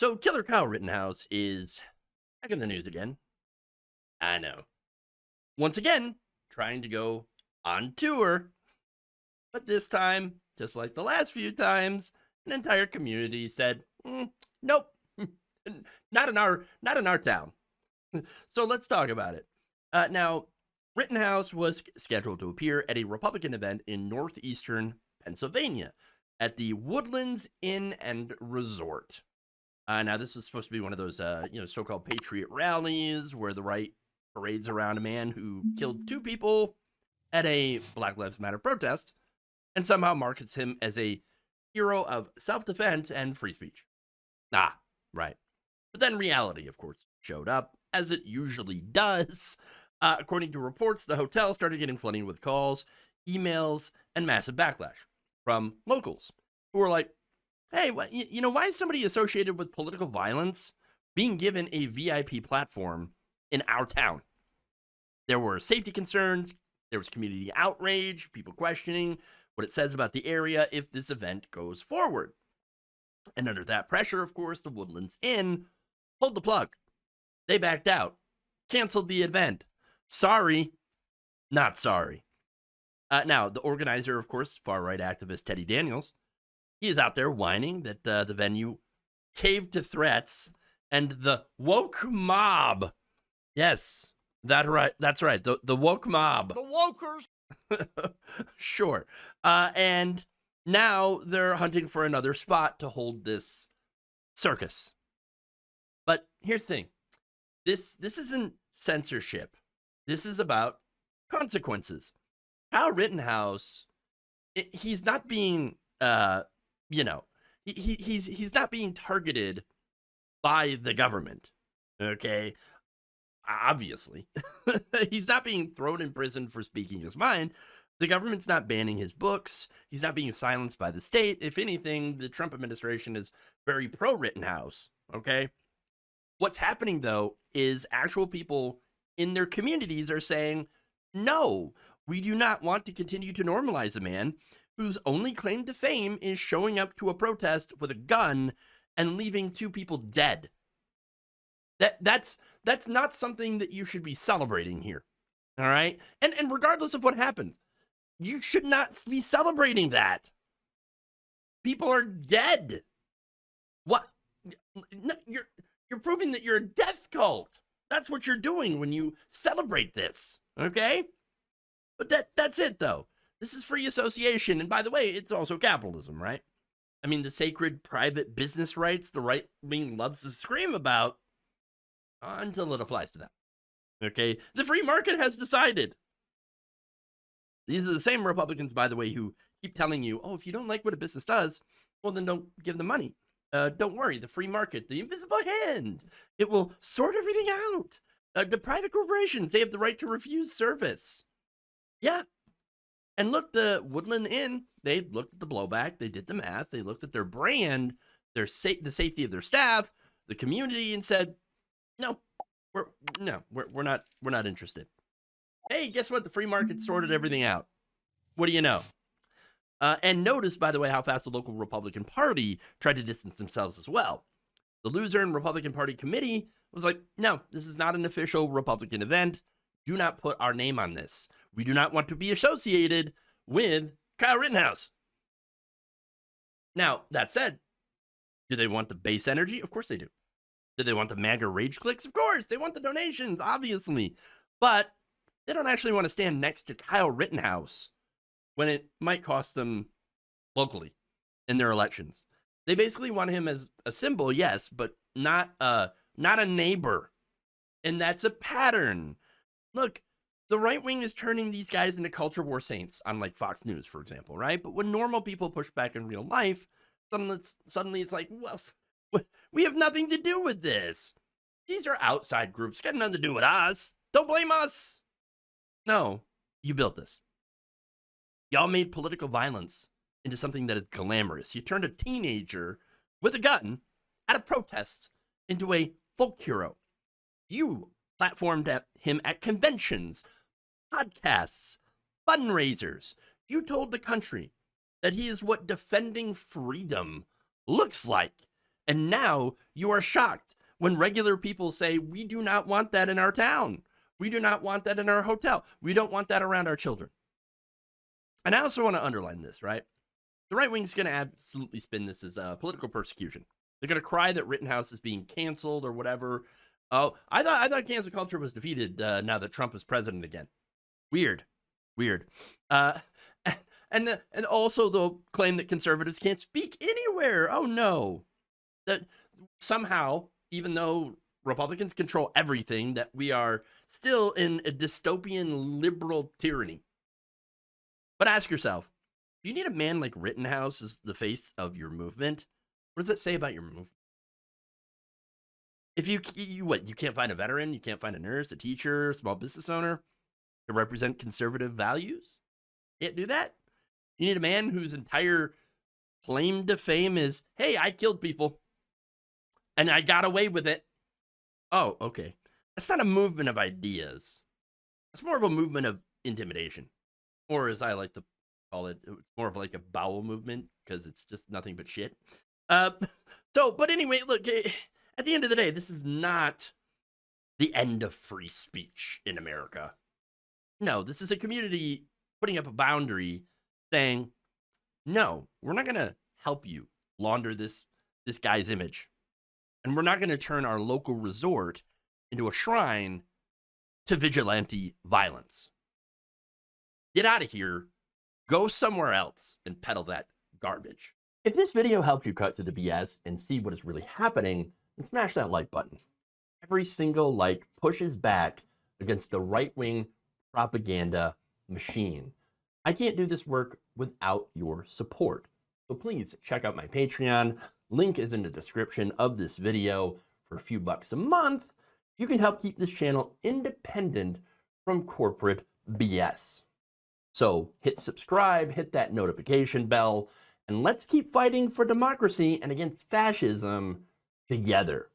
So, Killer Kyle Rittenhouse is back in the news again. I know. Once again, trying to go on tour. But this time, just like the last few times, an entire community said, nope, not in our town. So let's talk about it. Now, Rittenhouse was scheduled to appear at a Republican event in northeastern Pennsylvania at the Woodlands Inn and Resort. Now, this was supposed to be one of those, so-called patriot rallies where the right parades around a man who killed two people at a Black Lives Matter protest and somehow markets him as a hero of self-defense and free speech. Ah, right. But then reality, of course, showed up, as it usually does. According to reports, the hotel started getting flooded with calls, emails, and massive backlash from locals who were like, hey, why is somebody associated with political violence being given a VIP platform in our town? There were safety concerns. There was community outrage, people questioning what it says about the area if this event goes forward. And under that pressure, of course, the Woodlands Inn pulled the plug. They backed out, canceled the event. Sorry, not sorry. Now, the organizer, of course, far-right activist Teddy Daniels, he is out there whining that the venue caved to threats and the woke mob. Yes, that's right. The woke mob. The wokers. Sure. And now they're hunting for another spot to hold this circus. But here's the thing. This isn't censorship. This is about consequences. Kyle Rittenhouse, he's not being, he's not being targeted by the government, okay? Obviously. He's not being thrown in prison for speaking his mind. The government's not banning his books. He's not being silenced by the state. If anything, the Trump administration is very pro-Rittenhouse, okay? What's happening, though, is actual people in their communities are saying, no, we do not want to continue to normalize a man whose only claim to fame is showing up to a protest with a gun and leaving two people dead. That's not something that you should be celebrating here, all right? And regardless of what happens, you should not be celebrating that. People are dead. What? No, you're proving that you're a death cult. That's what you're doing when you celebrate this, okay? But that's it, though. This is free association. And by the way, it's also capitalism, right? I mean, the sacred private business rights the right wing loves to scream about until it applies to them, okay? The free market has decided. These are the same Republicans, by the way, who keep telling you, oh, if you don't like what a business does, well, then don't give them money. Don't worry, the free market, the invisible hand, it will sort everything out. The private corporations, they have the right to refuse service. Yeah. And look, the Woodland Inn, they looked at the blowback, they did the math, they looked at their brand, the safety of their staff, the community, and said, no, we're not interested. Hey, guess what? The free market sorted everything out. What do you know? And notice, by the way, how fast the local Republican Party tried to distance themselves as well. The Luzerne Republican Party committee was like, no, this is not an official Republican event. Do not put our name on this. We do not want to be associated with Kyle Rittenhouse. Now, that said, do they want the base energy? Of course they do. Do they want the MAGA rage clicks? Of course. They want the donations, obviously. But they don't actually want to stand next to Kyle Rittenhouse when it might cost them locally in their elections. They basically want him as a symbol, yes, but not a neighbor. And that's a pattern. Look, the right wing is turning these guys into culture war saints on like Fox News, for example, right? But when normal people push back in real life, suddenly it's like, woof, we have nothing to do with this. These are outside groups, got nothing to do with us. Don't blame us. No, you built this. Y'all made political violence into something that is glamorous. You turned a teenager with a gun at a protest into a folk hero. You platformed him at conventions, podcasts, fundraisers. You told the country that he is what defending freedom looks like. And now you are shocked when regular people say, we do not want that in our town. We do not want that in our hotel. We don't want that around our children. And I also want to underline this, right? The right wing's going to absolutely spin this as political persecution. They're going to cry that Rittenhouse is being canceled or whatever. Oh, I thought cancel culture was defeated now that Trump is president again. Weird. And also they'll claim that conservatives can't speak anywhere. Oh no. That somehow, even though Republicans control everything, that we are still in a dystopian liberal tyranny. But ask yourself, do you need a man like Rittenhouse as the face of your movement? What does that say about your movement? If you can't find a veteran, you can't find a nurse, a teacher, a small business owner to represent conservative values? Can't do that? You need a man whose entire claim to fame is, hey, I killed people and I got away with it. Oh, okay. That's not a movement of ideas. It's more of a movement of intimidation. Or as I like to call it, it's more of like a bowel movement because it's just nothing but shit. But anyway, look, at the end of the day, this is not the end of free speech in America. No, this is a community putting up a boundary saying, no, we're not going to help you launder this guy's image. And we're not going to turn our local resort into a shrine to vigilante violence. Get out of here. Go somewhere else and peddle that garbage. If this video helped you cut through the BS and see what is really happening, then smash that like button. Every single like pushes back against the right-wing propaganda machine. I can't do this work without your support. So please check out my Patreon. Link is in the description of this video. For a few bucks a month, you can help keep this channel independent from corporate BS. So hit subscribe, hit that notification bell, and let's keep fighting for democracy and against fascism together.